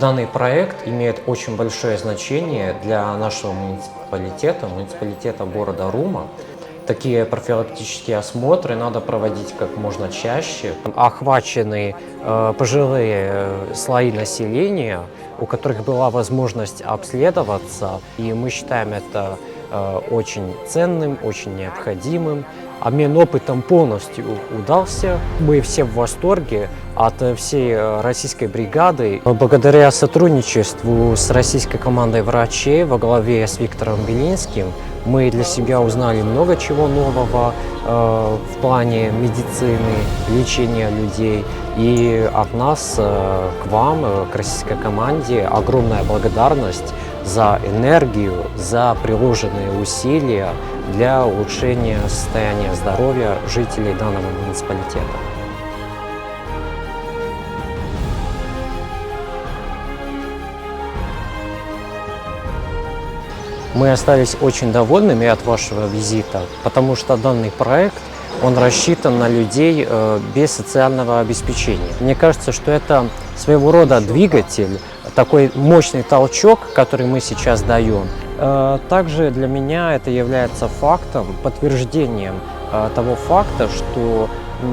Данный проект имеет очень большое значение для нашего муниципалитета города Рума. Такие профилактические осмотры надо проводить как можно чаще. Охвачены пожилые слои населения, у которых была возможность обследоваться, и мы считаем это очень ценным, очень необходимым. Обмен опытом полностью удался. Мы все в восторге от всей российской бригады. Благодаря сотрудничеству с российской командой врачей во главе с Виктором Белинским мы для себя узнали много чего нового в плане медицины, лечения людей. И от нас к вам, к российской команде, огромная благодарность за энергию, за приложенные усилия для улучшения состояния здоровья жителей данного муниципалитета. Мы остались очень довольными от вашего визита, потому что данный проект, он рассчитан на людей без социального обеспечения. Мне кажется, что это своего рода двигатель, такой мощный толчок, который мы сейчас даем. Также для меня это является фактом, подтверждением того факта, что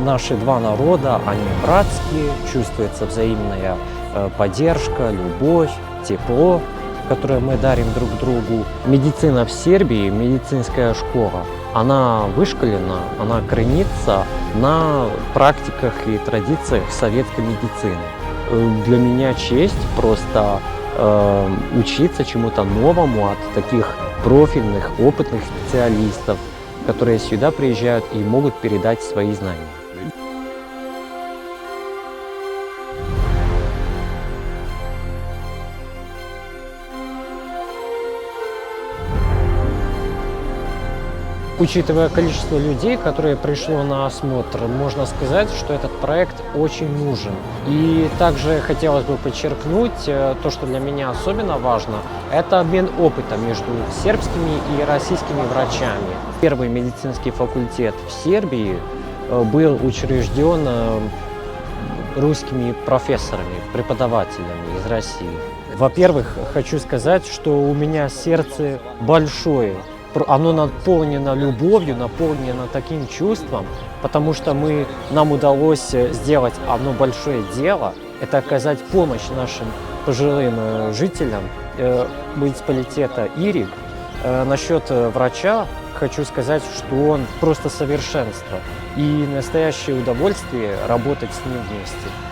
наши два народа, они братские, чувствуется взаимная поддержка, любовь, тепло, которое мы дарим друг другу. Медицина в Сербии, медицинская школа, она вышкалена, она коренится на практиках и традициях советской медицины. Для меня честь просто учиться чему-то новому от таких профильных, опытных специалистов, которые сюда приезжают и могут передать свои знания. Учитывая количество людей, которые пришло на осмотр, можно сказать, что этот проект очень нужен. И также хотелось бы подчеркнуть то, что для меня особенно важно, это обмен опытом между сербскими и российскими врачами. Первый медицинский факультет в Сербии был учрежден русскими профессорами, преподавателями из России. Во-первых, хочу сказать, что у меня сердце большое. Оно наполнено любовью, наполнено таким чувством, потому что нам удалось сделать одно большое дело. Это оказать помощь нашим пожилым жителям муниципалитета Ириг. Насчет врача хочу сказать, что он просто совершенство. И настоящее удовольствие работать с ним вместе.